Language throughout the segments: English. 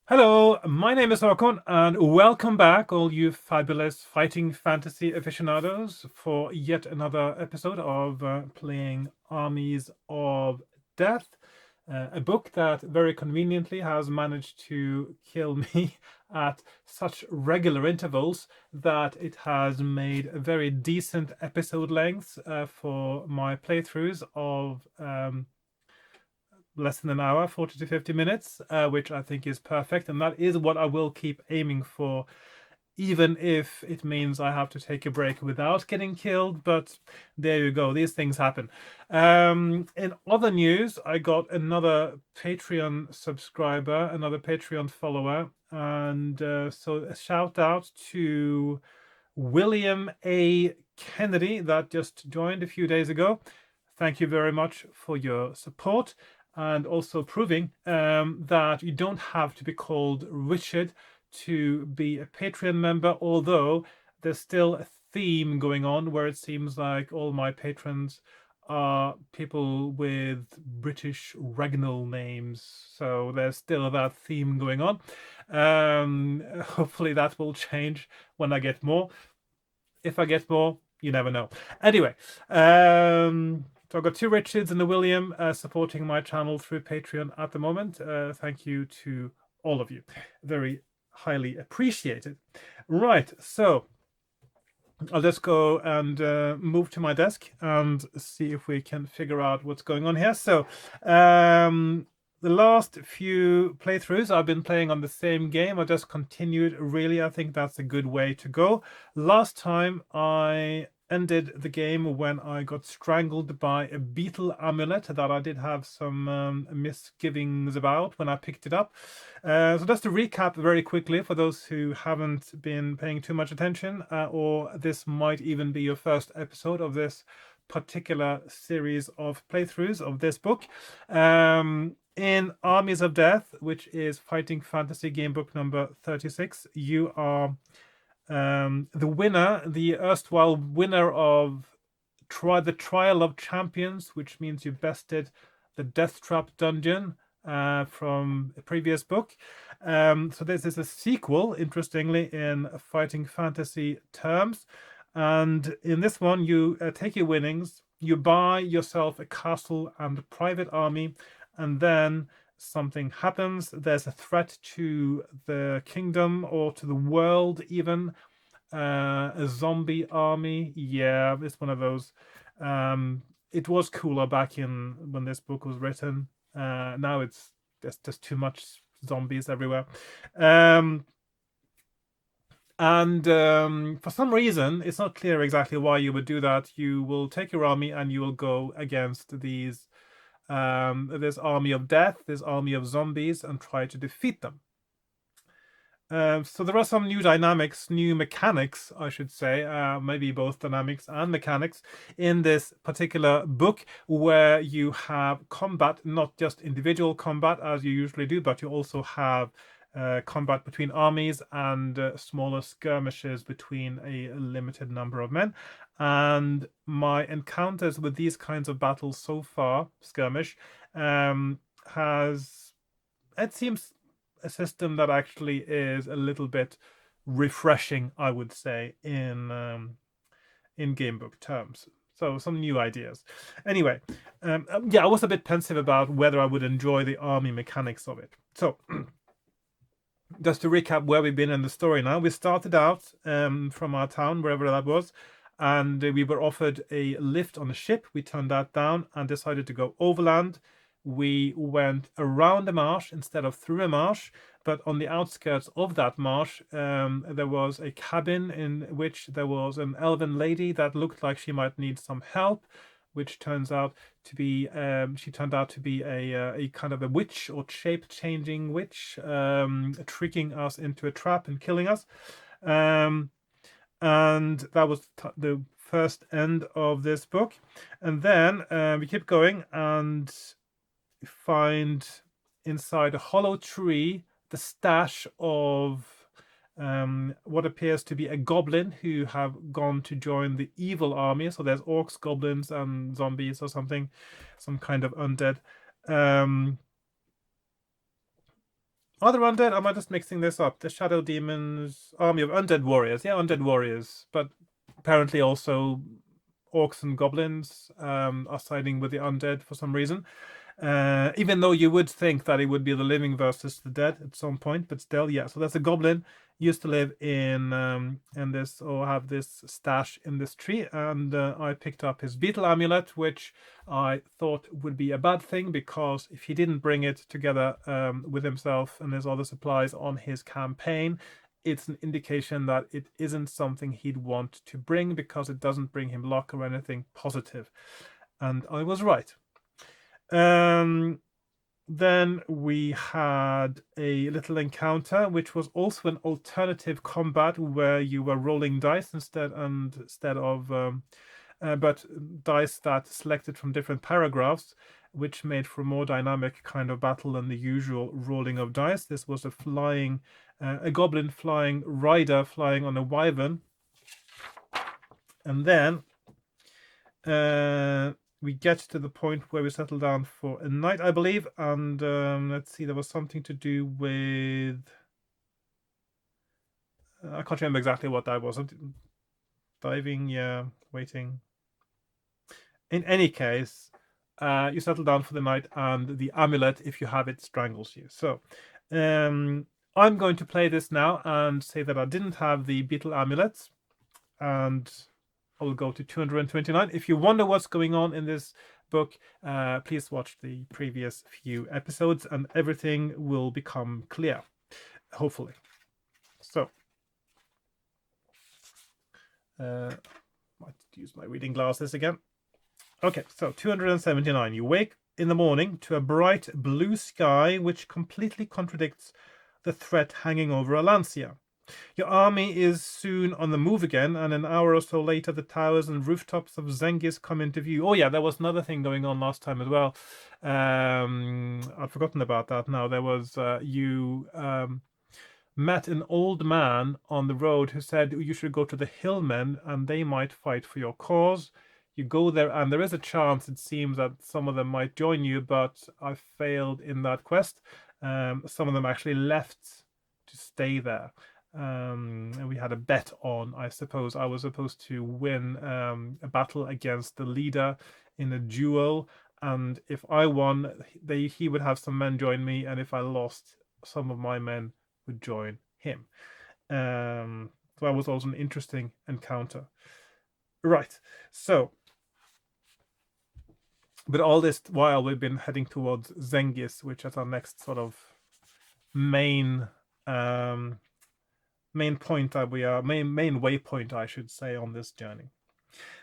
Hello, my name is Hakon, and welcome back, all you fabulous fighting fantasy aficionados, for yet another episode of playing Armies of Death, a book that very conveniently has managed to kill me at such regular intervals that it has made a very decent episode lengths for my playthroughs of less than an hour, 40 to 50 minutes, which I think is perfect. And that is what I will keep aiming for, even if it means I have to take a break without getting killed. But there you go, these things happen. In other news, I got another Patreon subscriber, another Patreon follower. And so a shout out to William A. Kennedy that just joined a few days ago. Thank you very much for your support, and also proving that you don't have to be called Richard to be a Patreon member, although there's still a theme going on where it seems like all my patrons are people with British regnal names. So there's still that theme going on. Hopefully that will change when I get more. If I get more, you never know. Anyway, so I've got two Richards and the William supporting my channel through Patreon at the moment. Thank you to all of you. Very highly appreciated. Right, so I'll just go and move to my desk and see if we can figure out what's going on here. So the last few playthroughs I've been playing on the same game. I just continued. Really, I think that's a good way to go. Last time I ended the game when I got strangled by a beetle amulet that I did have some misgivings about when I picked it up. So just to recap very quickly for those who haven't been paying too much attention, or this might even be your first episode of this particular series of playthroughs of this book. In Armies of Death, which is Fighting Fantasy Game Book number 36, you are the winner, the erstwhile winner of the Trial of Champions, which means you bested the Death Trap dungeon from a previous book. So this is a sequel, interestingly, in fighting fantasy terms. And in this one, you take your winnings, you buy yourself a castle and a private army, and then something happens. There's a threat to the kingdom or to the world, even. A zombie army. Yeah, it's one of those. It was cooler back in when this book was written. Now it's just too much zombies everywhere. And for some reason, it's not clear exactly why you would do that. You will take your army and you will go against these this army of death, this army of zombies, and try to defeat them. So there are some new dynamics, new mechanics, I should say, maybe both dynamics and mechanics in this particular book, where you have combat, not just individual combat as you usually do, but you also have combat between armies and smaller skirmishes between a limited number of men. And my encounters with these kinds of battles so far, skirmish, has, it seems, a system that actually is a little bit refreshing, I would say, in gamebook terms. So some new ideas. Anyway, yeah, I was a bit pensive about whether I would enjoy the army mechanics of it. So just to recap where we've been in the story now, we started out from our town, wherever that was, and we were offered a lift on a ship. We turned that down and decided to go overland. We went around a marsh instead of through a marsh, but on the outskirts of that marsh, there was a cabin in which there was an elven lady that looked like she might need some help, which turns out to be she turned out to be a kind of a witch or shape-changing witch, tricking us into a trap and killing us. And that was the first end of this book. And then we keep going and find inside a hollow tree the stash of what appears to be a goblin who have gone to join the evil army. So there's orcs, goblins, and zombies or something, some kind of undead. Are there undead? Am I just mixing this up? The Shadow Demons, army of undead warriors. Yeah, undead warriors. But apparently also orcs and goblins are siding with the undead for some reason. Even though you would think that it would be the living versus the dead at some point, but still, yeah. So that's a goblin used to live in this, or have this stash in this tree, and I picked up his beetle amulet, which I thought would be a bad thing, because if he didn't bring it together with himself and his other supplies on his campaign, it's an indication that it isn't something he'd want to bring, because it doesn't bring him luck or anything positive. And I was right. Then we had a little encounter, which was also an alternative combat where you were rolling dice instead of but dice that selected from different paragraphs, which made for a more dynamic kind of battle than the usual rolling of dice. This was a goblin flying rider flying on a wyvern, and then we get to the point where we settle down for a night, I believe, and let's see, there was something to do with I can't remember exactly what that was. Diving, yeah, waiting. In any case, you settle down for the night, and the amulet, if you have it, strangles you. So I'm going to play this now and say that I didn't have the beetle amulet, and I'll go to 229. If you wonder what's going on in this book, please watch the previous few episodes, and everything will become clear, hopefully. So, might use my reading glasses again. Okay, so 279. You wake in the morning to a bright blue sky, which completely contradicts the threat hanging over Alancia. Your army is soon on the move again, and an hour or so later, the towers and rooftops of Zengis come into view. Oh yeah, there was another thing going on last time as well. I've forgotten about that now. There was you met an old man on the road who said you should go to the hillmen and they might fight for your cause. You go there, and there is a chance, it seems, that some of them might join you, but I failed in that quest. Some of them actually left to stay there. And we had a bet on, I suppose. I was supposed to win a battle against the leader in a duel, and if I won, he would have some men join me, and if I lost, some of my men would join him. So that was also an interesting encounter. Right, so, but all this while we've been heading towards Zengis, which is our next sort of main point that we are main waypoint, I should say, on this journey.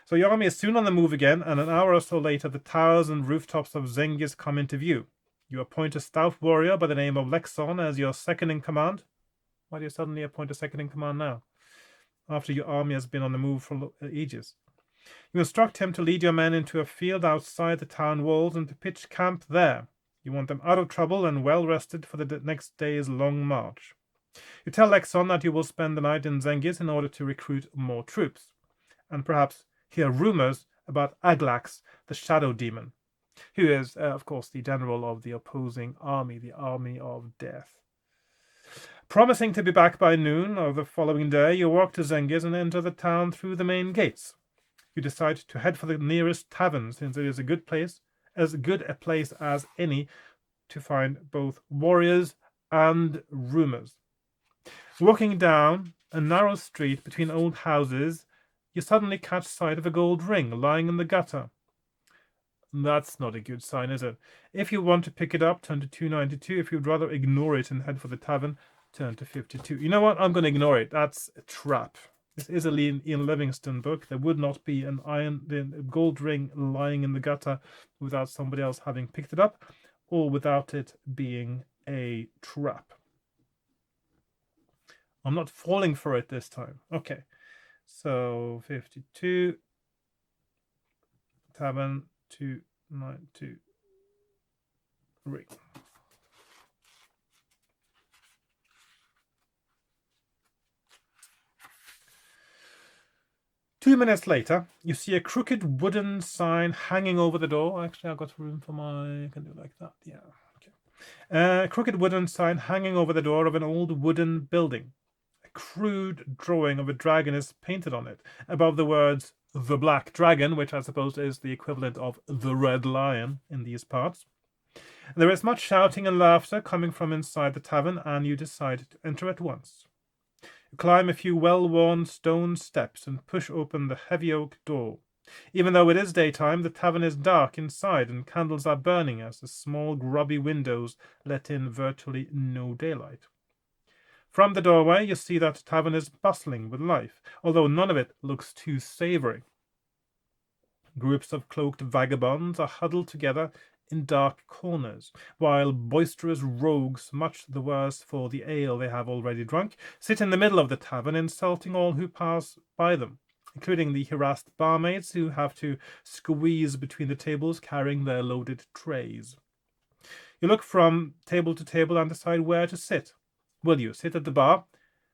So your army is soon on the move again, and an hour or so later, the towers and rooftops of Zengis come into view. You appoint a stout warrior by the name of Lexon as your second in command. Why do you suddenly appoint a second in command now, after your army has been on the move for ages? You instruct him to lead your men into a field outside the town walls and to pitch camp there. You want them out of trouble and well rested for the next day's long march. You tell Lexon that you will spend the night in Zengis in order to recruit more troops, and perhaps hear rumors about Aglax, the shadow demon, who is, of course, the general of the opposing army, the army of death. Promising to be back by noon of the following day, you walk to Zengis and enter the town through the main gates. You decide to head for the nearest tavern, since it is a good place, as good a place as any to find both warriors and rumors. Walking down a narrow street between old houses, you suddenly catch sight of a gold ring lying in the gutter. That's not a good sign, is it? If you want to pick it up, turn to 292. If you'd rather ignore it and head for the tavern, turn to 52. You know what? I'm going to ignore it. That's a trap. This is a Ian Livingstone book. There would not be a gold ring lying in the gutter without somebody else having picked it up, or without it being a trap. I'm not falling for it this time. Okay, so 52, tavern 292. 2 minutes later, you see a crooked wooden sign hanging over the door. Actually, I've got room for I can do like that. Yeah. Okay. A crooked wooden sign hanging over the door of an old wooden building. A crude drawing of a dragon is painted on it, above the words "The Black Dragon," which I suppose is the equivalent of "The Red Lion" in these parts. There is much shouting and laughter coming from inside the tavern, and you decide to enter at once. You climb a few well-worn stone steps and push open the heavy oak door. Even though it is daytime, the tavern is dark inside, and candles are burning as the small, grubby windows let in virtually no daylight. From the doorway, you see that the tavern is bustling with life, although none of it looks too savory. Groups of cloaked vagabonds are huddled together in dark corners, while boisterous rogues, much the worse for the ale they have already drunk, sit in the middle of the tavern, insulting all who pass by them, including the harassed barmaids who have to squeeze between the tables carrying their loaded trays. You look from table to table and decide where to sit. Will you sit at the bar,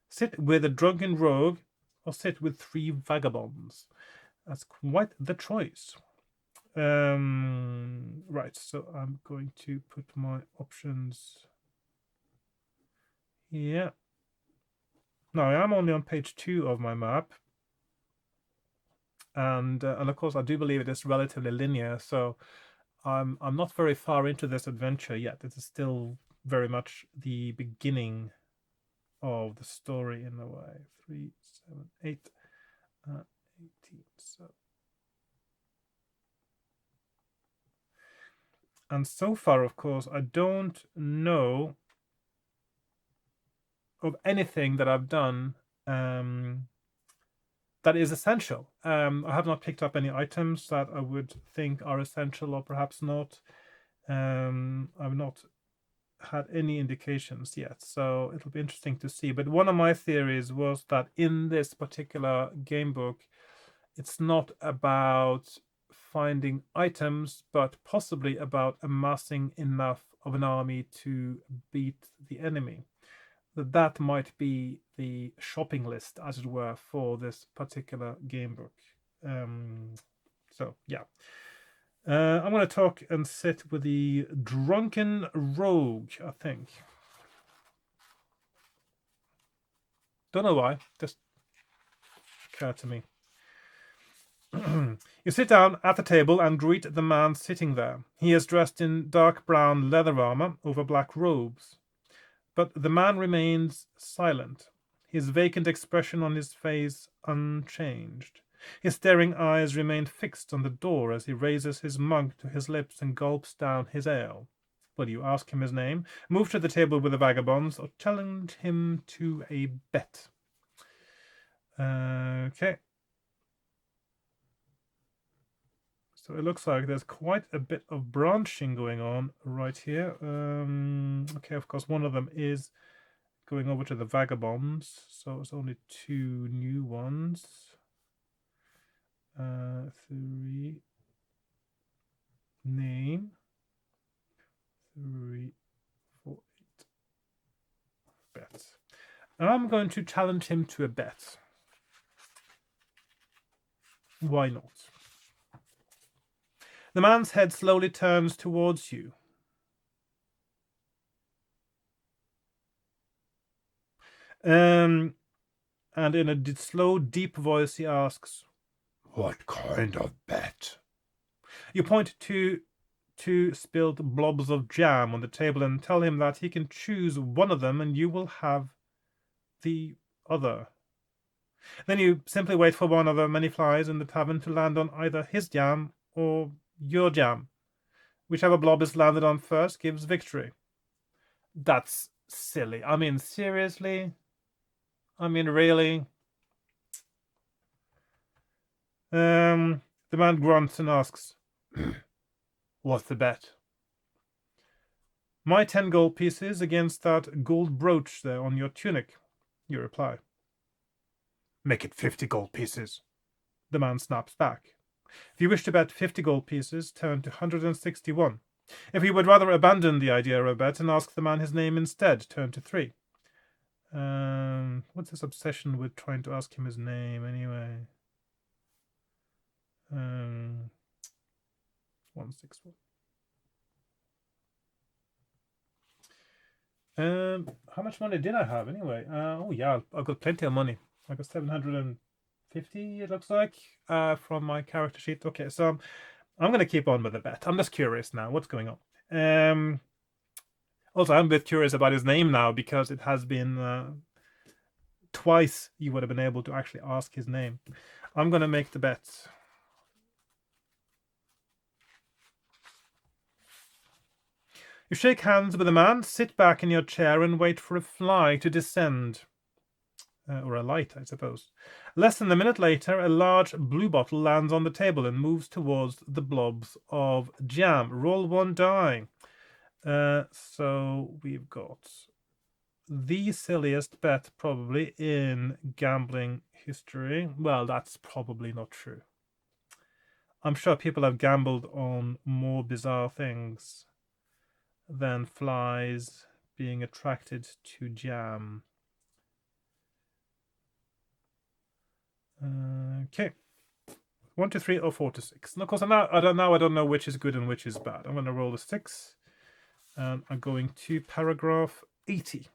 sit with a drunken rogue, or sit with 3 vagabonds? That's quite the choice. Right, so I'm going to put my options here. Now I am only on page 2 of my map, and of course I do believe it is relatively linear. So I'm not very far into this adventure yet. It is still very much the beginning of the story in a way. 3, 7, 8, 18. So. And so far, of course, I don't know of anything that I've done that is essential. I have not picked up any items that I would think are essential, or perhaps not. I've not had any indications yet, so it'll be interesting to see. But one of my theories was that in this particular game book, it's not about finding items, but possibly about amassing enough of an army to beat the enemy. That might be the shopping list, as it were, for this particular game book. So, yeah. I'm going to talk and sit with the drunken rogue, I think. Don't know why, just occurred to me. You sit down at the table and greet the man sitting there. He is dressed in dark brown leather armor over black robes. But the man remains silent, his vacant expression on his face unchanged. His staring eyes remain fixed on the door as he raises his mug to his lips and gulps down his ale. Will you ask him his name, move to the table with the vagabonds, or challenge him to a bet? Okay. So it looks like there's quite a bit of branching going on right here. Okay, of course, one of them is going over to the vagabonds, so it's only 2 new ones. 3 name 3, 4, 8 bet. And I'm going to challenge him to a bet. Why not? The man's head slowly turns towards you. And in a slow, deep voice, he asks, "What kind of bet?" You point to 2 spilled blobs of jam on the table and tell him that he can choose one of them and you will have the other. Then you simply wait for one of the many flies in the tavern to land on either his jam or your jam. Whichever blob is landed on first gives victory. That's silly. I mean, seriously? I mean, really? The man grunts and asks, "What's the bet?" "My 10 gold pieces against that gold brooch there on your tunic," you reply. "Make it 50 gold pieces," the man snaps back. If you wish to bet 50 gold pieces, turn to 161. If you would rather abandon the idea of a bet and ask the man his name instead, turn to 3. What's his obsession with trying to ask him his name anyway? 161. How much money did I have anyway? Oh yeah, I've got plenty of money. I got 750. It looks like from my character sheet. Okay, so I'm gonna keep on with the bet. I'm just curious now. What's going on? Also, I'm a bit curious about his name now because it has been twice you would have been able to actually ask his name. I'm gonna make the bet. You shake hands with a man, sit back in your chair, and wait for a fly to descend. Or a light, I suppose. Less than a minute later, a large blue bottle lands on the table and moves towards the blobs of jam. Roll one die. So we've got the silliest bet probably in gambling history. Well, that's probably not true. I'm sure people have gambled on more bizarre things than flies being attracted to jam. Okay. 1 to 3 or 4 to 6. And of course, I don't know which is good and which is bad. I'm going to roll a 6. And I'm going to paragraph 80.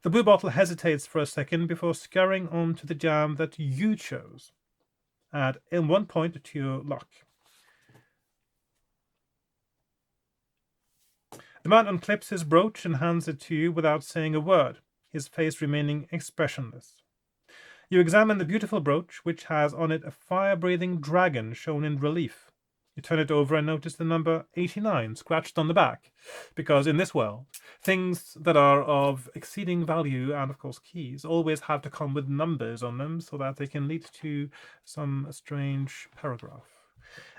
The blue bottle hesitates for a second before scurrying on to the jam that you chose. Add in 1 point to your luck. The man unclips his brooch and hands it to you without saying a word, his face remaining expressionless. You examine the beautiful brooch, which has on it a fire-breathing dragon shown in relief. You turn it over and notice the number 89 scratched on the back, because in this world, things that are of exceeding value and, of course, keys always have to come with numbers on them so that they can lead to some strange paragraph.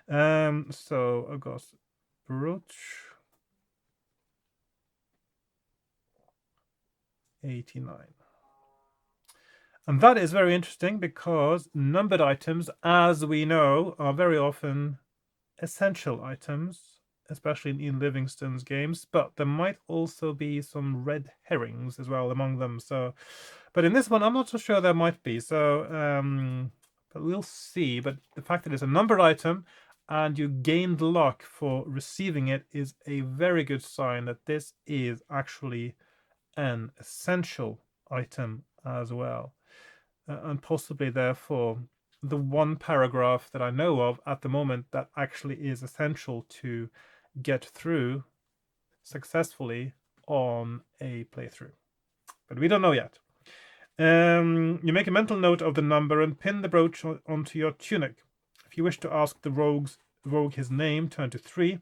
So I've got brooch 89. And that is very interesting because numbered items, as we know, are very often essential items, especially in Ian Livingstone's games, but there might also be some red herrings as well among them. So, but in this one, I'm not so sure there might be. So, but we'll see. But the fact that it's a numbered item and you gained luck for receiving it is a very good sign that this is actually an essential item as well. And possibly, therefore, the one paragraph that I know of at the moment that actually is essential to get through successfully on a playthrough. But we don't know yet. You make a mental note of the number and pin the brooch onto your tunic. If you wish to ask the rogue his name, turn to 3.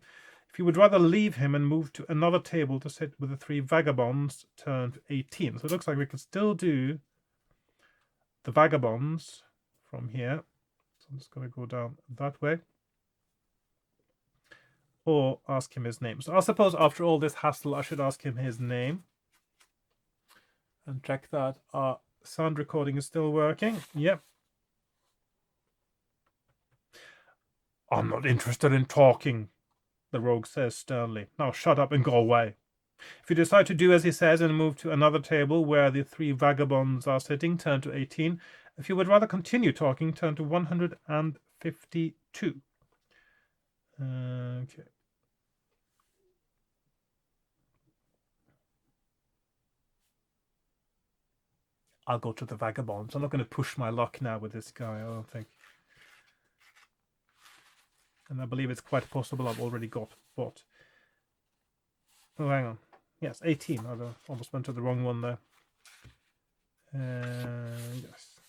If you would rather leave him and move to another table to sit with the 3 vagabonds, turn to 18. So it looks like we can still do the vagabonds from here. So I'm just going to go down that way. Or ask him his name. So I suppose after all this hassle, I should ask him his name. And check that our sound recording is still working. Yep. I'm not interested in talking, the rogue says sternly. Now shut up and go away. If you decide to do as he says and move to another table where the 3 vagabonds are sitting, turn to 18. If you would rather continue talking, turn to 152. Okay. I'll go to the vagabonds. I'm not going to push my luck now with this guy, I don't think. And I believe it's quite possible I've already got what. Oh, hang on. Yes, 18. I almost went to the wrong one there. Yes.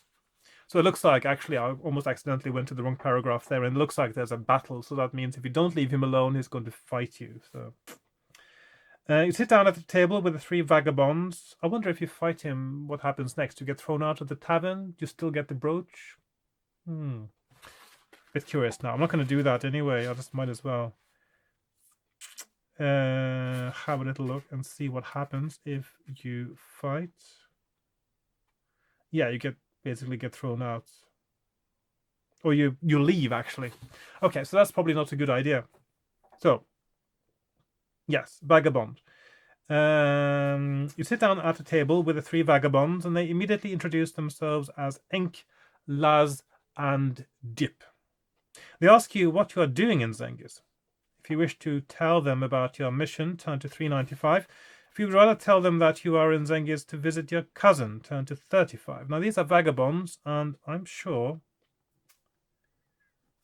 So it looks like, actually, I almost accidentally went to the wrong paragraph there, and it looks like there's a battle. So that means if you don't leave him alone, he's going to fight you. So you sit down at the table with the 3 vagabonds. I wonder if you fight him, what happens next? You get thrown out of the tavern? Do you still get the brooch? Bit curious now. I'm not going to do that anyway. I just might as well have a little look and see what happens if you fight. Yeah, you basically get thrown out. Or you leave, actually. Okay, so that's probably not a good idea. So, yes, vagabond. You sit down at a table with the 3 vagabonds, and they immediately introduce themselves as Enk, Laz, and Dip. They ask you what you are doing in Zengis. If you wish to tell them about your mission, turn to 395. If you would rather tell them that you are in Zengis to visit your cousin, turn to 35. Now, these are vagabonds, and I'm sure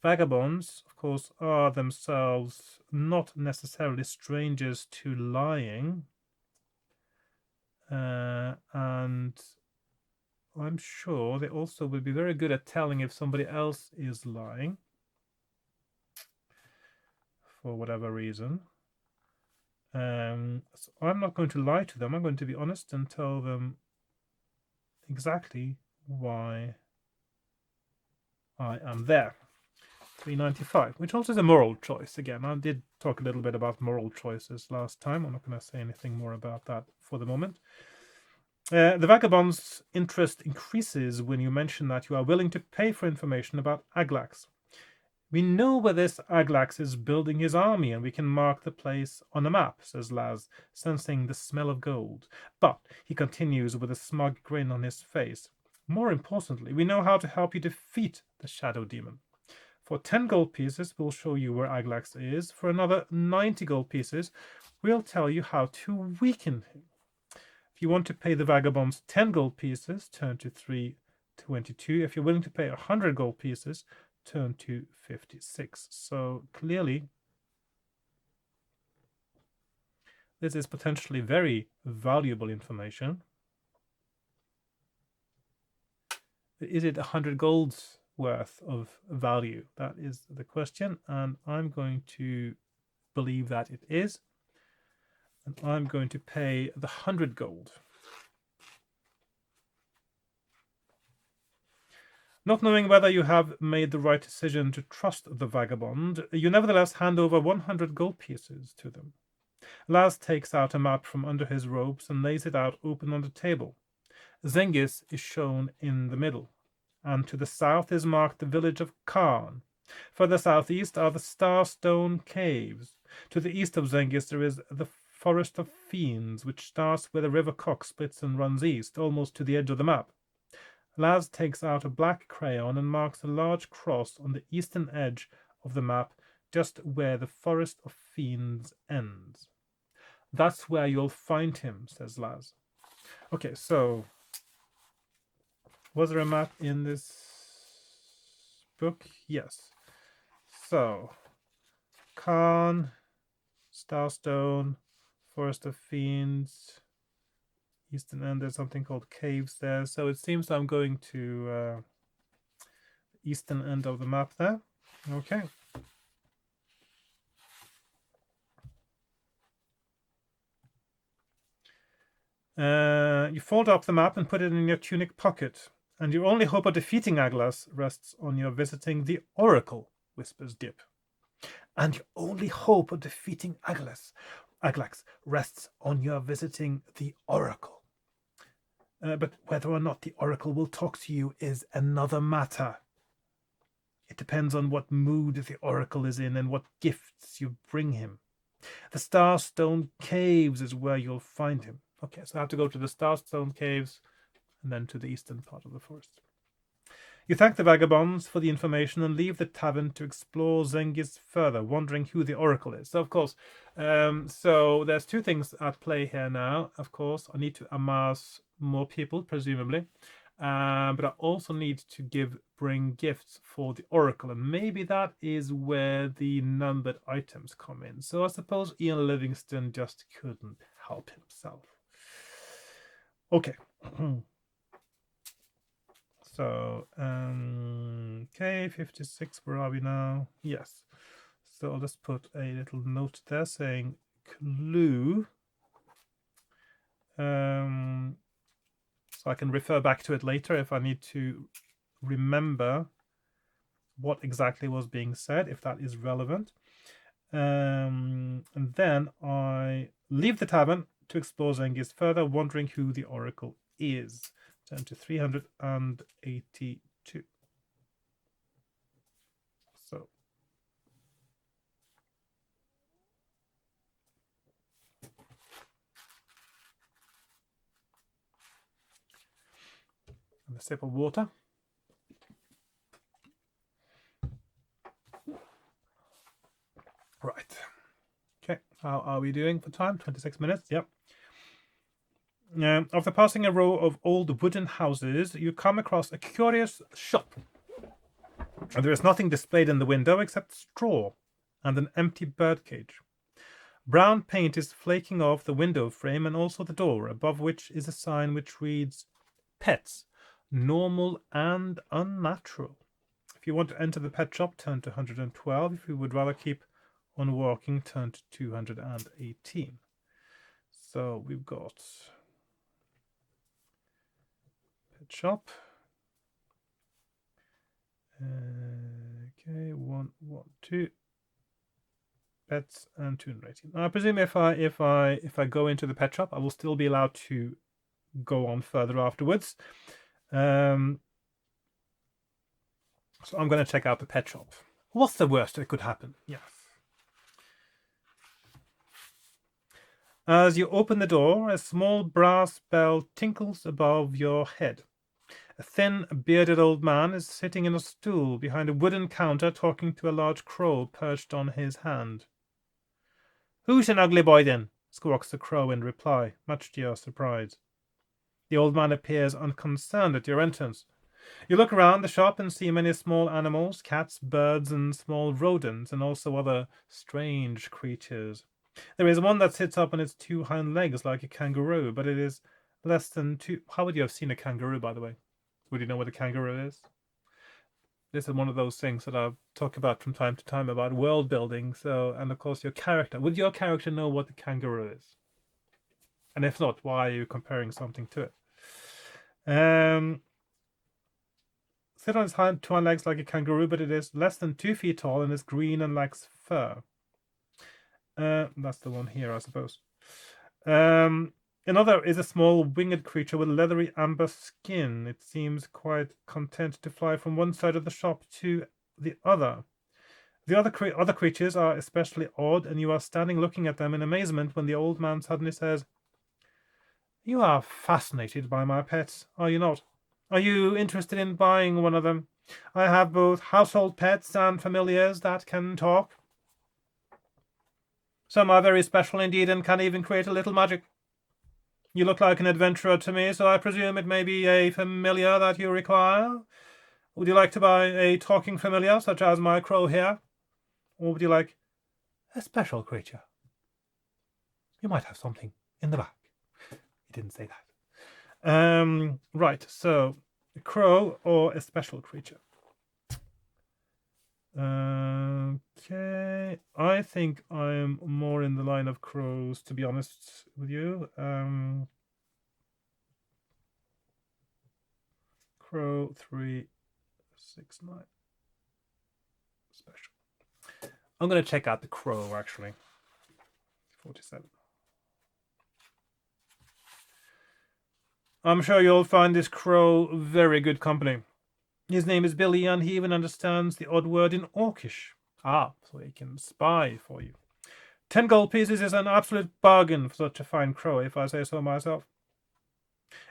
vagabonds, of course, are themselves not necessarily strangers to lying. And I'm sure they also will be very good at telling if somebody else is lying for whatever reason. So I'm not going to lie to them. I'm going to be honest and tell them exactly why I am there. 395, which also is a moral choice. Again, I did talk a little bit about moral choices last time. I'm not going to say anything more about that for the moment. The vagabond's interest increases when you mention that you are willing to pay for information about Aglax. We know where this Aglax is building his army, and we can mark the place on a map, says Laz, sensing the smell of gold. But, he continues with a smug grin on his face, more importantly, we know how to help you defeat the Shadow Demon. For 10 gold pieces, we'll show you where Aglax is. For another 90 gold pieces, we'll tell you how to weaken him. If you want to pay the vagabonds 10 gold pieces, turn to 322. If you're willing to pay 100 gold pieces, turn to 56. So clearly, this is potentially very valuable information. Is it 100 golds worth of value? That is the question, and I'm going to believe that it is. And I'm going to pay the 100 gold. Not knowing whether you have made the right decision to trust the vagabond, you nevertheless hand over 100 gold pieces to them. Laz takes out a map from under his robes and lays it out open on the table. Zengis is shown in the middle, and to the south is marked the village of Khan. Further southeast are the Starstone Caves. To the east of Zengis there is the Forest of Fiends, which starts where the River Cock splits and runs east, almost to the edge of the map. Laz takes out a black crayon and marks a large cross on the eastern edge of the map, just where the Forest of Fiends ends. That's where you'll find him, says Laz. Okay, so was there a map in this book? Yes. So, Khan, Starstone, Forest of Fiends, eastern end, there's something called caves there. So it seems I'm going to eastern end of the map there. Okay. You fold up the map and put it in your tunic pocket, and your only hope of defeating Aglas rests on your visiting the Oracle, whispers Dip. And your only hope of defeating Aglax rests on your visiting the Oracle. But whether or not the Oracle will talk to you is another matter. It depends on what mood the Oracle is in and what gifts you bring him. The Starstone Caves is where you'll find him. Okay, so I have to go to the Starstone Caves and then to the eastern part of the forest. You thank the vagabonds for the information and leave the tavern to explore Zengis further, wondering who the Oracle is. So, of course, so there's two things at play here now. Of course, I need to amass more people, presumably. But I also need to bring gifts for the Oracle, and maybe that is where the numbered items come in. So I suppose Ian Livingston just couldn't help himself. Okay. So, okay, 56, where are we now? Yes. So I'll just put a little note there saying clue. So I can refer back to it later if I need to remember what exactly was being said, if that is relevant. And then I leave the tavern to explore Zengis further, wondering who the Oracle is. Turn to 382. So. And a sip of water. Right. How are we doing for time? 26 minutes. Yep. After passing a row of old wooden houses, you come across a curious shop. And there is nothing displayed in the window except straw and an empty birdcage. Brown paint is flaking off the window frame and also the door, above which is a sign which reads, "Pets, normal and unnatural." If you want to enter the pet shop, turn to 112. If you would rather keep on walking, turn to 218. So we've got pet shop. Okay, 112 pets and 218. I presume if I go into the pet shop, I will still be allowed to go on further afterwards. So I'm going to check out the pet shop. What's the worst that could happen? Yes. As you open the door, a small brass bell tinkles above your head. A thin, bearded old man is sitting in a stool behind a wooden counter talking to a large crow perched on his hand. "Who's an ugly boy, then?" squawks the crow in reply, much to your surprise. The old man appears unconcerned at your entrance. You look around the shop and see many small animals, cats, birds, and small rodents, and also other strange creatures. There is one that sits up on its two hind legs like a kangaroo, but it is less than two. How would you have seen a kangaroo, by the way? Would you know what a kangaroo is? This is one of those things that I talk about from time to time about world building. So, and of course, your character. Would your character know what the kangaroo is? And if not, why are you comparing something to it? Sit on its two hind legs like a kangaroo, but it is less than 2 feet tall and is green and lacks fur. That's the one here, I suppose. Another is a small winged creature with leathery amber skin. It seems quite content to fly from one side of the shop to the other. The other creatures are especially odd, and you are standing looking at them in amazement when the old man suddenly says, "You are fascinated by my pets, are you not? Are you interested in buying one of them? I have both household pets and familiars that can talk. Some are very special indeed and can even create a little magic. You look like an adventurer to me, so I presume it may be a familiar that you require. Would you like to buy a talking familiar, such as my crow here? Or would you like a special creature? You might have something in the back." He didn't say that. Right, so a crow or a special creature. Okay, I think I'm more in the line of crows, to be honest with you. Crow 369 special. I'm going to check out the crow, actually. 47. I'm sure you'll find this crow very good company. His name is Billy, and he even understands the odd word in Orcish. Ah, so he can spy for you. 10 gold pieces is an absolute bargain for such a fine crow, if I say so myself.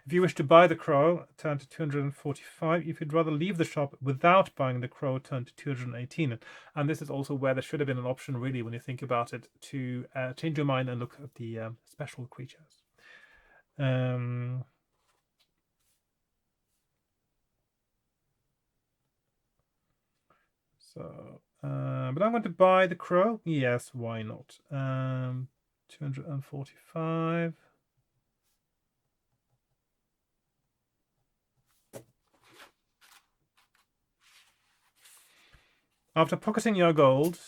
If you wish to buy the crow, turn to 245. If you'd rather leave the shop without buying the crow, turn to 218. And this is also where there should have been an option, really, when you think about it, to change your mind and look at the special creatures. But I'm going to buy the crow. Yes, why not? 245. After pocketing your gold,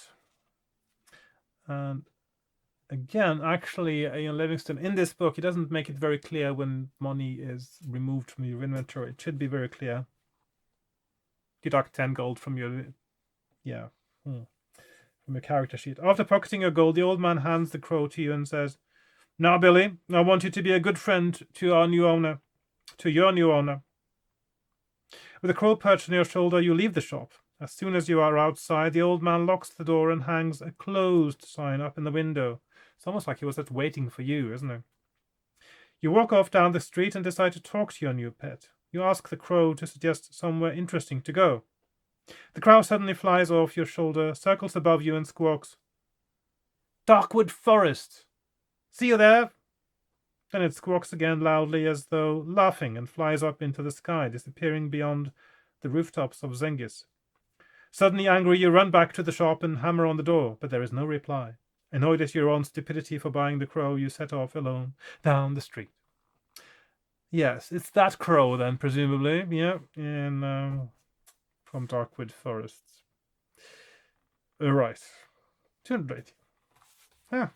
and again, actually, Livingston, in this book, he doesn't make it very clear when money is removed from your inventory. It should be very clear. Deduct 10 gold from your, from your character sheet. After pocketing your gold, the old man hands the crow to you and says, "Now, Billy, I want you to be a good friend to your new owner. With a crow perched on your shoulder, you leave the shop. As soon as you are outside, the old man locks the door and hangs a closed sign up in the window. It's almost like he was just waiting for you, isn't it? You walk off down the street and decide to talk to your new pet. You ask the crow to suggest somewhere interesting to go. The crow suddenly flies off your shoulder, circles above you, and squawks, Darkwood Forest. See you there. Then it squawks again loudly as though laughing and flies up into the sky, disappearing beyond the rooftops of Zengis. Suddenly angry, you run back to the shop and hammer on the door, but there is no reply. Annoyed at your own stupidity for buying the crow, you set off alone down the street. Yes, it's that crow then, presumably. Yeah, from Darkwood Forests. Right. 280. Yeah.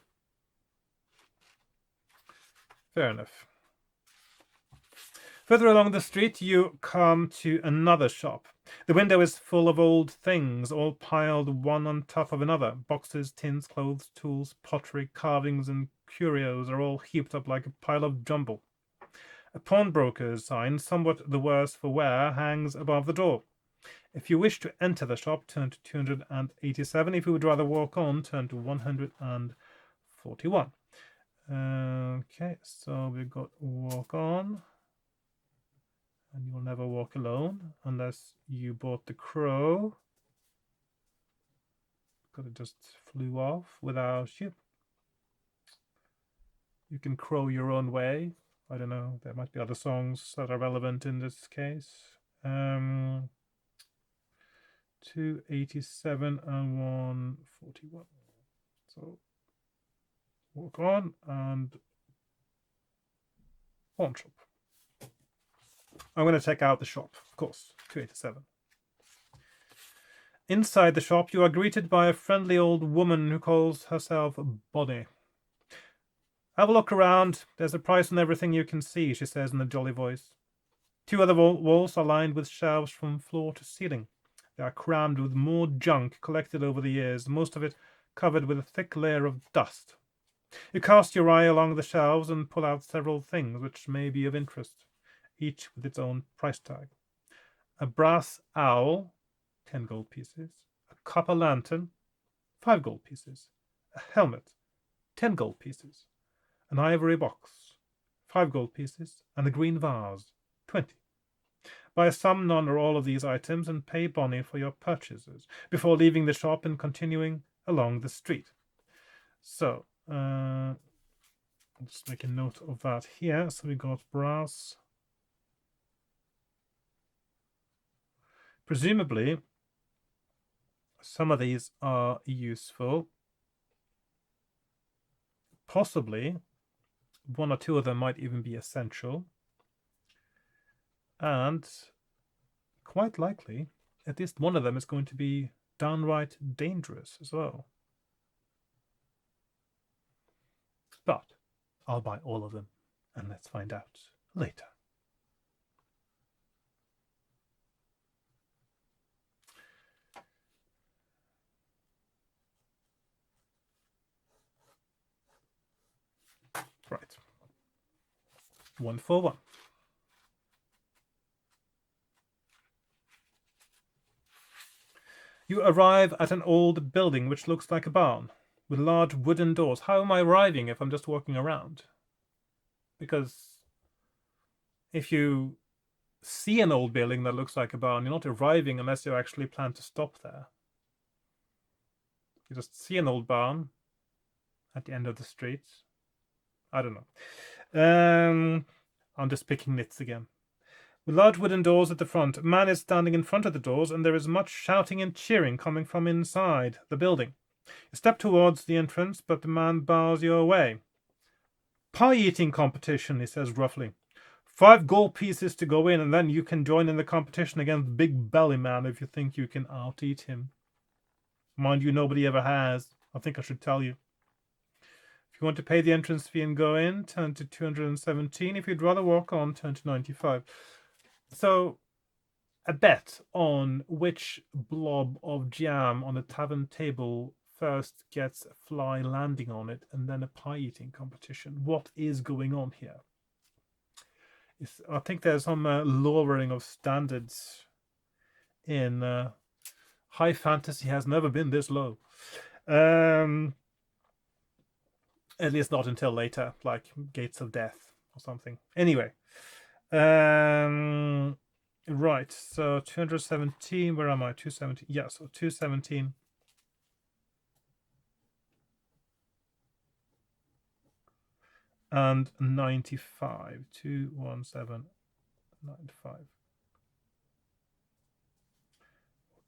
Fair enough. Further along the street, you come to another shop. The window is full of old things, all piled one on top of another. Boxes, tins, clothes, tools, pottery, carvings, and curios are all heaped up like a pile of jumble. A pawnbroker's sign, somewhat the worse for wear, hangs above the door. If you wish to enter the shop, turn to 287. If you would rather walk on, turn to 141. Okay, so we've got walk on. And you'll never walk alone unless you bought the crow. Because it just flew off without you. You can crow your own way. I don't know. There might be other songs that are relevant in this case. 287 and 141. So walk on and pawn shop. I'm going to check out the shop, of course. 287. Inside the shop, you are greeted by a friendly old woman who calls herself Bonnie. Have a look around. There's a price on everything you can see, she says in a jolly voice. Two other walls are lined with shelves from floor to ceiling. They are crammed with more junk collected over the years, most of it covered with a thick layer of dust. You cast your eye along the shelves and pull out several things which may be of interest, each with its own price tag. A brass owl, 10 gold pieces. A copper lantern, 5 gold pieces. A helmet, 10 gold pieces. An ivory box, 5 gold pieces. And a green vase, 20. Buy some, none, or all of these items and pay Bonnie for your purchases before leaving the shop and continuing along the street. So, I'll just make a note of that here. So we got brass. Presumably, some of these are useful. Possibly, one or two of them might even be essential. And quite likely, at least one of them is going to be downright dangerous as well. But I'll buy all of them, and let's find out later. Right. 141. You arrive at an old building which looks like a barn, with large wooden doors. How am I arriving if I'm just walking around? Because if you see an old building that looks like a barn, you're not arriving unless you actually plan to stop there. You just see an old barn at the end of the street. I don't know. I'm just picking nits again. With large wooden doors at the front, a man is standing in front of the doors, and there is much shouting and cheering coming from inside the building. You step towards the entrance, but the man bars you away. Pie-eating competition, he says roughly. 5 gold pieces to go in, and then you can join in the competition against Big Belly Man if you think you can out-eat him. Mind you, nobody ever has. I think I should tell you. If you want to pay the entrance fee and go in, turn to 217. If you'd rather walk on, turn to 95. So, a bet on which blob of jam on the tavern table first gets a fly landing on it, and then a pie-eating competition. What is going on here? I think there's some lowering of standards in high fantasy has never been this low. At least not until later, like Gates of Death or something. Anyway. Right, so 217, where am I? 217, yeah, so 217. and 95. 21795.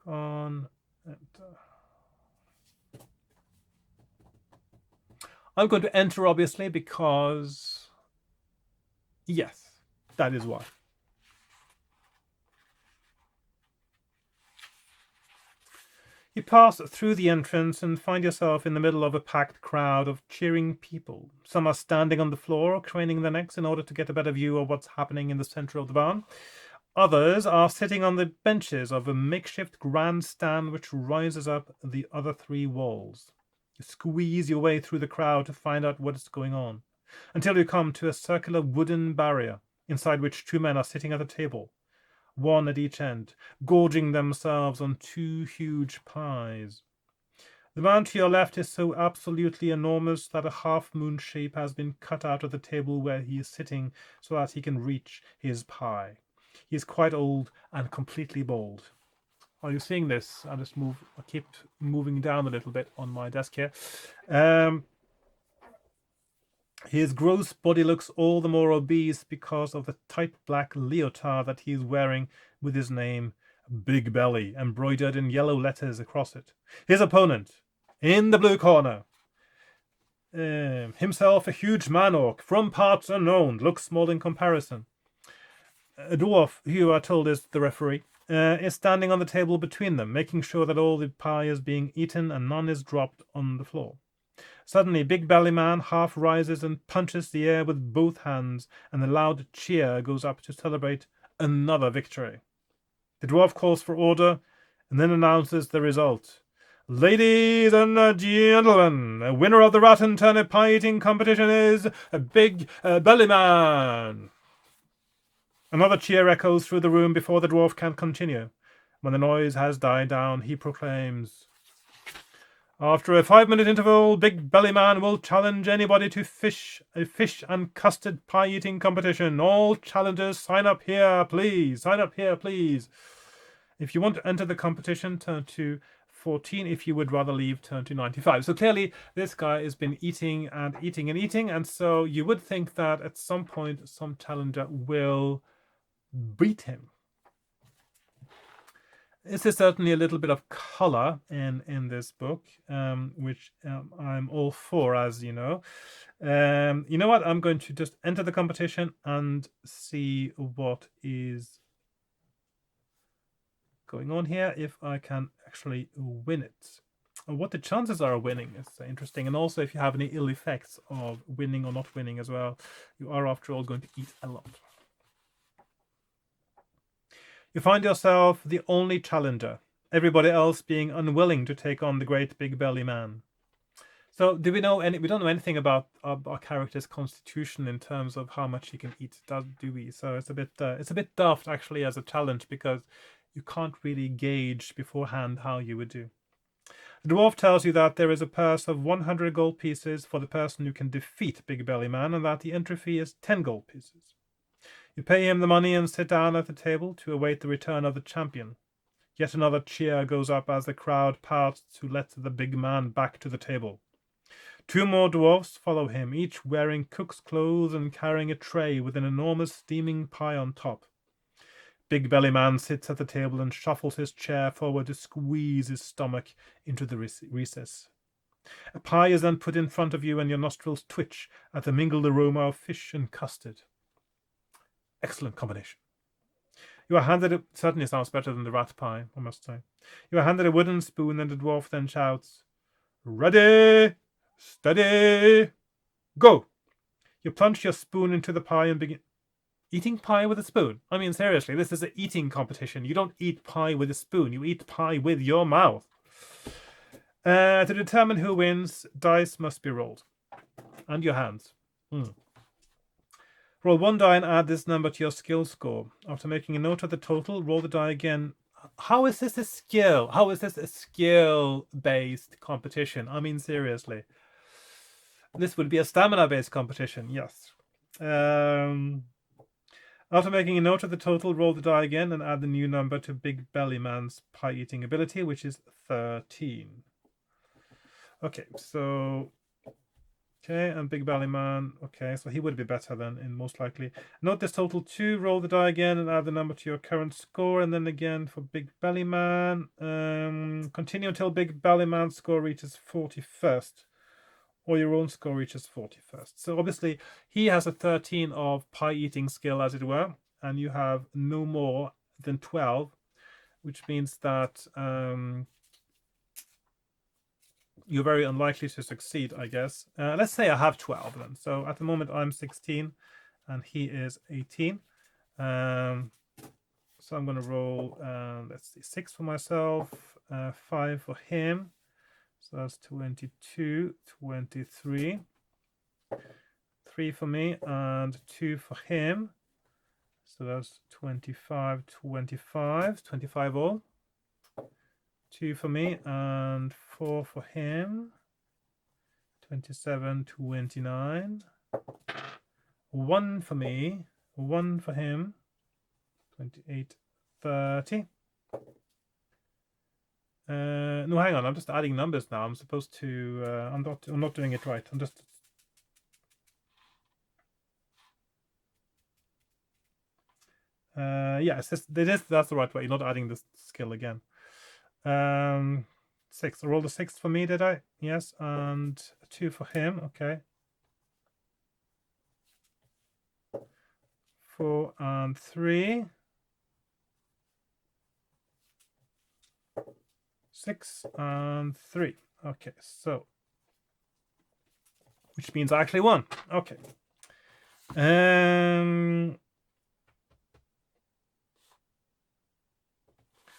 On enter. I'm going to enter, obviously, because yes, that is why. You pass through the entrance and find yourself in the middle of a packed crowd of cheering people. Some are standing on the floor, craning their necks in order to get a better view of what's happening in the center of the barn. Others are sitting on the benches of a makeshift grandstand which rises up the other three walls. You squeeze your way through the crowd to find out what is going on, until you come to a circular wooden barrier, inside which two men are sitting at a table, one at each end, gorging themselves on two huge pies. The man to your left is so absolutely enormous that a half-moon shape has been cut out of the table where he is sitting so that he can reach his pie. He is quite old and completely bald. Are you seeing this? I keep moving down a little bit on my desk here. His gross body looks all the more obese because of the tight black leotard that he is wearing with his name, Big Belly, embroidered in yellow letters across it. His opponent, in the blue corner, himself a huge man-orc from parts unknown, looks small in comparison. A dwarf, who you are told is the referee, is standing on the table between them, making sure that all the pie is being eaten and none is dropped on the floor. Suddenly, Big Belly Man half rises and punches the air with both hands, and a loud cheer goes up to celebrate another victory. The dwarf calls for order and then announces the result. Ladies and gentlemen, the winner of the Rotten Turnip Pie Eating Competition is Big Belly Man. Another cheer echoes through the room before the dwarf can continue. When the noise has died down, he proclaims, after a 5-minute interval, Big Belly Man will challenge anybody to a fish and custard pie eating competition. All challengers, sign up here, please. Sign up here, please. If you want to enter the competition, turn to 14. If you would rather leave, turn to 95. So clearly, this guy has been eating and eating and eating, and so you would think that at some point, some challenger will beat him. This is certainly a little bit of color in this book, which I'm all for, as you know. You know what? I'm going to just enter the competition and see what is going on here, if I can actually win it. What the chances are of winning is interesting, and also if you have any ill effects of winning or not winning as well. You are, after all, going to eat a lot. You find yourself the only challenger, everybody else being unwilling to take on the great Big Belly Man. So we don't know anything about our character's constitution in terms of how much he can eat, do we? So it's a bit daft actually as a challenge, because you can't really gauge beforehand how you would do. The dwarf tells you that there is a purse of 100 gold pieces for the person who can defeat Big Belly Man, and that the entry fee is 10 gold pieces. You pay him the money and sit down at the table to await the return of the champion. Yet another cheer goes up as the crowd parts to let the big man back to the table. 2 more dwarfs follow him, each wearing cook's clothes and carrying a tray with an enormous steaming pie on top. Big Belly Man sits at the table and shuffles his chair forward to squeeze his stomach into the recess. A pie is then put in front of you, and your nostrils twitch at the mingled aroma of fish and custard. Excellent combination. You are handed it certainly sounds better than the rat pie, I must say. You are handed a wooden spoon, and the dwarf then shouts, "Ready, steady, go!" You plunge your spoon into the pie and begin eating pie with a spoon. I mean, seriously, this is an eating competition. You don't eat pie with a spoon. You eat pie with your mouth. To determine who wins, dice must be rolled. And your hands. Roll 1 die and add this number to your skill score. After making a note of the total, roll the die again. How is this a skill? How is this a skill-based competition? I mean, seriously. This would be a stamina-based competition, yes. After making a note of the total, roll the die again and add the new number to Big Belly Man's pie-eating ability, which is 13. Okay, so Okay, and Big Belly Man. Okay, so he would be better then, in most likely. Note this total 2. Roll the die again and add the number to your current score. And then again for Big Belly Man. Continue until Big Belly Man's score reaches 41st. Or your own score reaches 41st. So obviously, he has a 13 of pie eating skill, as it were. And you have no more than 12. Which means that... you're very unlikely to succeed, I guess. Let's say I have 12 then. So at the moment I'm 16 and he is 18. So I'm going to roll, let's see, 6 for myself, 5 for him. So that's 22, 23. 3 for me and 2 for him. So that's 25, 25, 25 all. 2 for me and 4 for him. 27, 29. 1 for me, 1 for him. 28, 30. No, hang on. I'm just adding numbers now. I'm supposed to. I'm not doing it right. I'm just. Yeah, it's just, that's the right way. You're not adding this skill again. 6. I rolled a 6 for me, did I? Yes, and a 2 for him. Okay. 4 and 3. 6 and 3. Okay, so which means I actually won. Okay.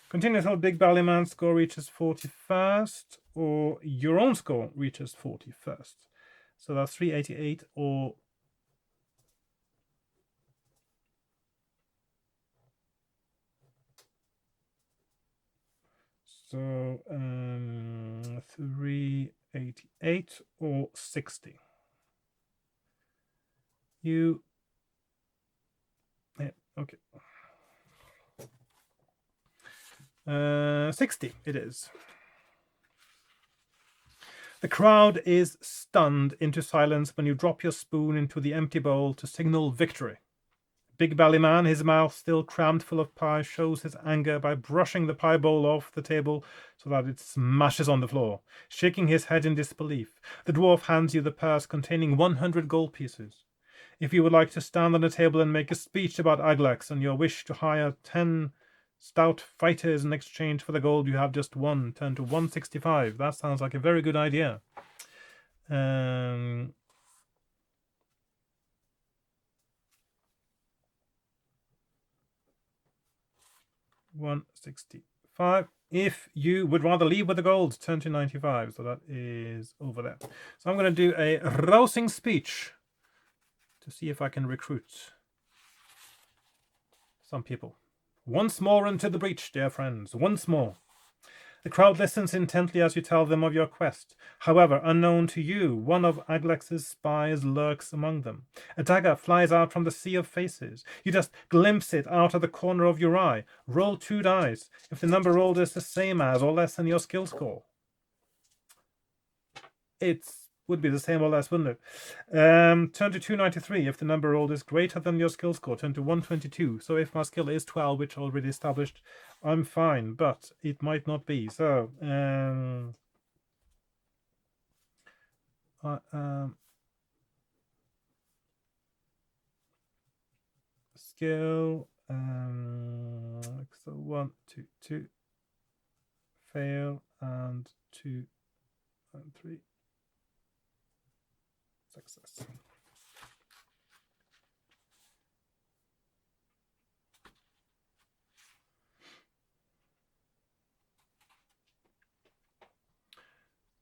Continue until Big Belly Man's score reaches 41st, or your own score reaches 41st. So that's 388 or so 388 or 60. You yeah, okay. 60 it is. The crowd is stunned into silence when you drop your spoon into the empty bowl to signal victory. Big Belly Man, his mouth still crammed full of pie, shows his anger by brushing the pie bowl off the table so that it smashes on the floor. Shaking his head in disbelief, the dwarf hands you the purse containing 100 gold pieces. If you would like to stand on the table and make a speech about Aglax and your wish to hire 10 stout fighters in exchange for the gold you have just won, turn to 165. That sounds like a very good idea. 165. If you would rather leave with the gold, turn to 95. So that is over there. So I'm going to do a rousing speech to see if I can recruit some people. Once more into the breach, dear friends, once more. The crowd listens intently as you tell them of your quest. However, unknown to you, one of Aglax's spies lurks among them. A dagger flies out from the sea of faces. You just glimpse it out of the corner of your eye. Roll 2 dice. If the number rolled is the same as or less than your skill score. It would be the same or less, wouldn't it? Turn to 293. If the number rolled is greater than your skill score, turn to 122. So if my skill is 12, which already established, I'm fine, but it might not be. So skill so 1, 2, 2 fail and 2 and 3 success.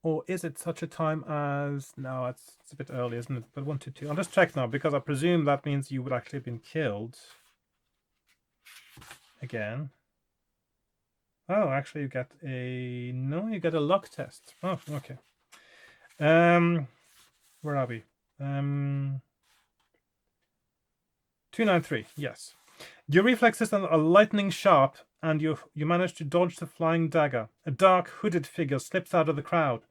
Or is it such a time as... No, it's a bit early, isn't it? But 1, 2, 2. I'll just check now, because I presume that means you would actually have been killed. Again. Oh, actually you get a... No, you get a luck test. Oh, okay. Where are we? 293, yes. Your reflexes are lightning sharp, and you manage to dodge the flying dagger. A dark, hooded figure slips out of the crowd.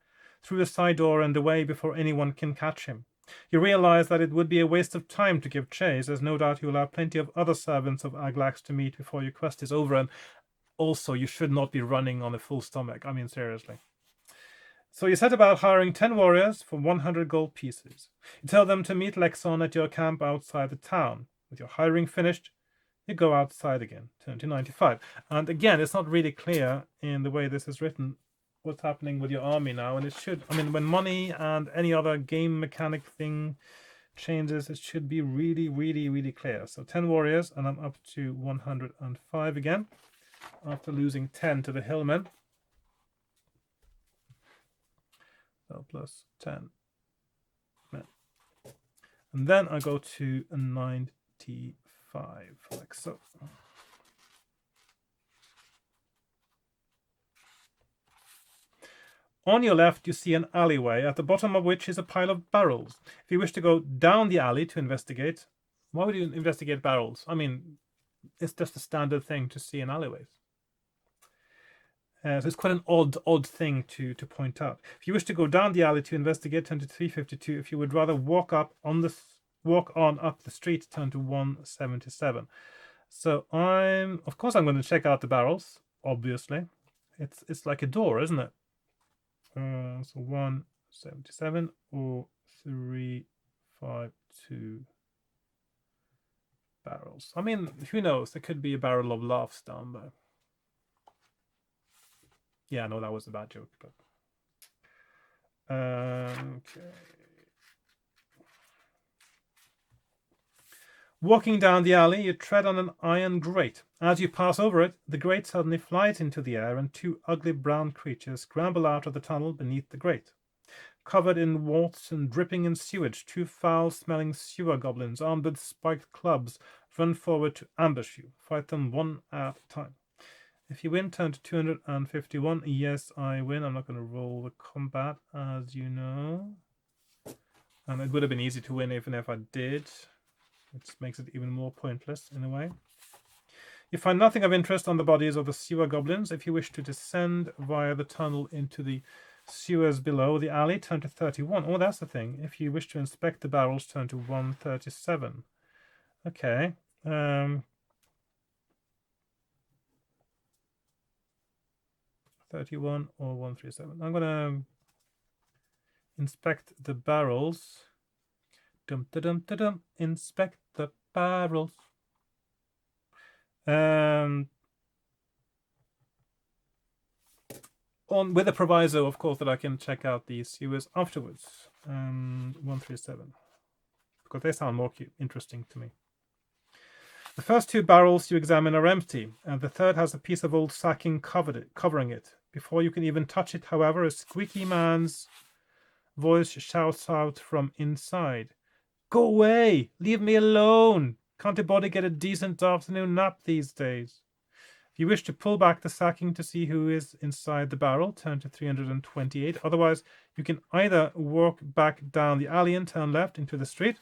through a side door and away before anyone can catch him. You realize that it would be a waste of time to give chase, as no doubt you will have plenty of other servants of Aglax to meet before your quest is over, and also you should not be running on a full stomach. I mean, seriously. So you set about hiring 10 warriors for 100 gold pieces. You tell them to meet Lexon at your camp outside the town. With your hiring finished, you go outside again, turn to 95. And again, it's not really clear in the way this is written what's happening with your army now. And it should, I mean, when money and any other game mechanic thing changes, it should be really, really, really clear. So 10 warriors, and I'm up to 105 again, after losing 10 to the hillmen. So plus 10 men. And then I go to 95, like so. On your left, you see an alleyway, at the bottom of which is a pile of barrels. If you wish to go down the alley to investigate, why would you investigate barrels? I mean, it's just a standard thing to see in alleyways. So it's quite an odd thing to point out. If you wish to go down the alley to investigate, turn to 352. If you would rather walk on up the street, turn to 177. So of course I'm going to check out the barrels. Obviously, it's like a door, isn't it? So 177 or 352 barrels. I mean, who knows? There could be a barrel of laughs down there. Yeah, no, that was a bad joke, but okay. Walking down the alley, you tread on an iron grate. As you pass over it, the grate suddenly flies into the air, and two ugly brown creatures scramble out of the tunnel beneath the grate. Covered in warts and dripping in sewage, two foul-smelling sewer goblins armed with spiked clubs run forward to ambush you. Fight them one at a time. If you win, turn to 251. Yes, I win. I'm not going to roll the combat, as you know. And it would have been easy to win even if I did, which makes it even more pointless in a way. You find nothing of interest on the bodies of the sewer goblins. If you wish to descend via the tunnel into the sewers below the alley, turn to 31. Oh, that's the thing. If you wish to inspect the barrels, turn to 137. Okay. 31 or 137. I'm gonna inspect the barrels. Dum da dum da dum. Inspect the barrels. With a proviso, of course, that I can check out the sewers afterwards. 137, because they sound more interesting to me. The first two barrels you examine are empty, and the third has a piece of old sacking covering it. Before you can even touch it, however, a squeaky man's voice shouts out from inside. Go away! Leave me alone! Can't a body get a decent afternoon nap these days? If you wish to pull back the sacking to see who is inside the barrel, turn to 328. Otherwise, you can either walk back down the alley and turn left into the street.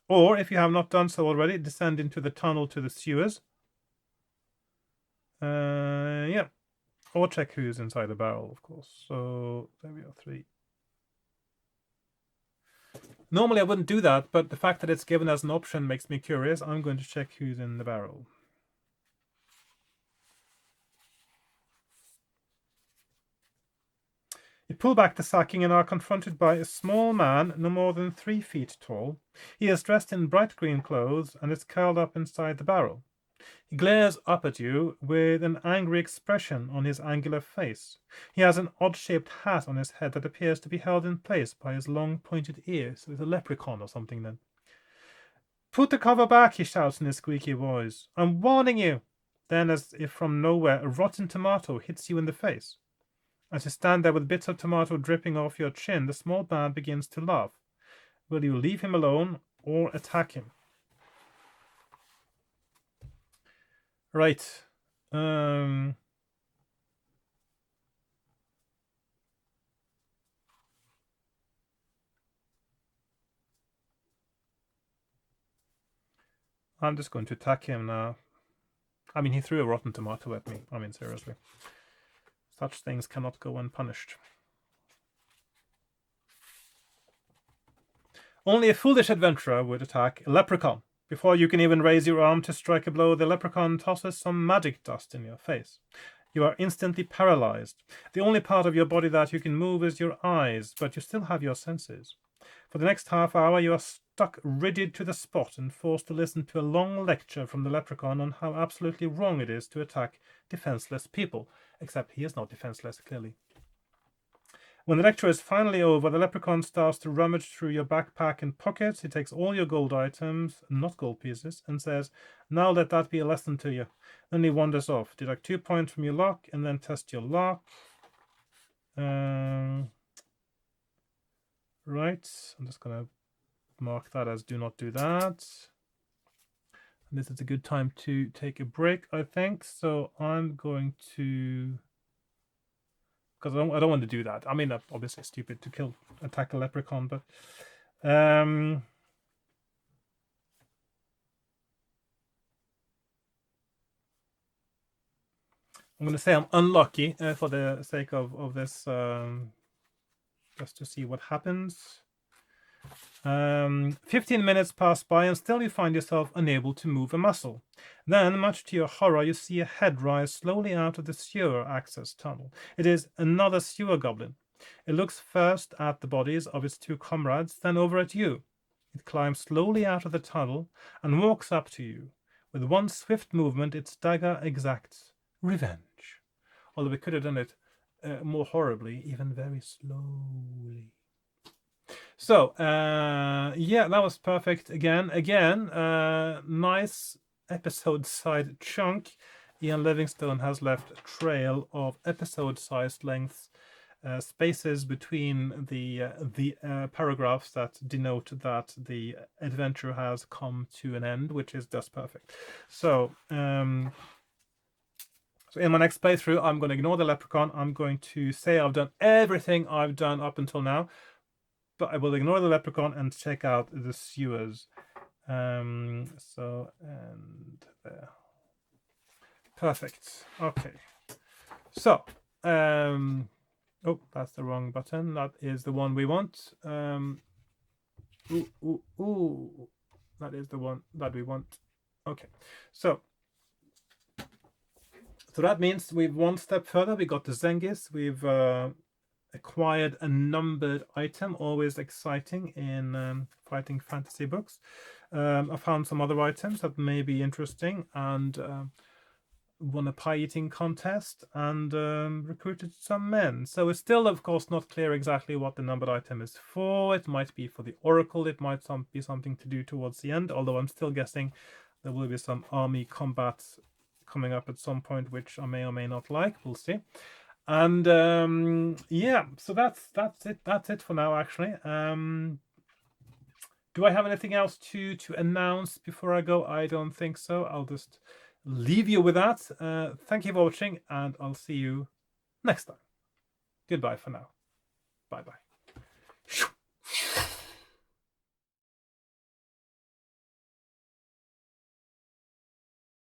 Or if you have not done so already, descend into the tunnel to the sewers. Yeah. Or check who's inside the barrel, of course. So there we are, 3. Normally I wouldn't do that, but the fact that it's given as an option makes me curious. I'm going to check who's in the barrel. You pull back the sacking and are confronted by a small man no more than 3 feet tall. He is dressed in bright green clothes and is curled up inside the barrel. He glares up at you with an angry expression on his angular face. He has an odd-shaped hat on his head that appears to be held in place by his long pointed ears. So he's a leprechaun or something then. Put the cover back, he shouts in his squeaky voice. I'm warning you. Then, as if from nowhere, a rotten tomato hits you in the face. As you stand there with bits of tomato dripping off your chin, the small man begins to laugh. Will you leave him alone or attack him? Right. I'm just going to attack him now. I mean, he threw a rotten tomato at me. I mean, seriously. Such things cannot go unpunished. Only a foolish adventurer would attack a leprechaun. Before you can even raise your arm to strike a blow, the leprechaun tosses some magic dust in your face. You are instantly paralyzed. The only part of your body that you can move is your eyes, but you still have your senses. For the next half hour, you are stuck rigid to the spot and forced to listen to a long lecture from the leprechaun on how absolutely wrong it is to attack defenseless people. Except he is not defenseless, clearly. When the lecture is finally over, the leprechaun starts to rummage through your backpack and pockets. He takes all your gold items, not gold pieces, and says, "Now let that be a lesson to you." Then he wanders off. Deduct 2 points from your luck and then test your luck. Right. I'm just going to mark that as do not do that. And this is a good time to take a break, I think. So I'm going to... because I don't want to do that. I mean, obviously stupid to attack a leprechaun, but I'm going to say I'm unlucky for the sake of this, just to see what happens. 15 minutes pass by and still you find yourself unable to move a muscle. Then, much to your horror, you see a head rise slowly out of the sewer access tunnel. It is another sewer goblin. It looks first at the bodies of its 2 comrades, then over at you. It climbs slowly out of the tunnel and walks up to you. With one swift movement, its dagger exacts revenge. Although we could have done it more horribly, even very slowly. So, yeah, that was perfect again. Nice episode-sized chunk. Ian Livingstone has left a trail of episode-sized lengths, spaces between the paragraphs that denote that the adventure has come to an end, which is just perfect. So, in my next playthrough, I'm going to ignore the leprechaun. I'm going to say I've done everything I've done up until now. But I will ignore the leprechaun and check out the sewers. And there. Perfect. Okay. So, oh, that's the wrong button. That is the one we want. That is the one that we want. Okay. So that means we've one step further. We got the Zengis. We've acquired a numbered item, always exciting in fighting fantasy books. I found some other items that may be interesting and won a pie eating contest and recruited some men. So it's still, of course, not clear exactly what the numbered item is for. It might be for the Oracle. It might be something to do towards the end, although I'm still guessing there will be some army combat coming up at some point, which I may or may not like. We'll see. And yeah, so that's it for now, actually. Do I have anything else to announce before I go? I don't think so. I'll just leave you with that. Thank you for watching, and I'll see you next time. Goodbye for now. Bye bye.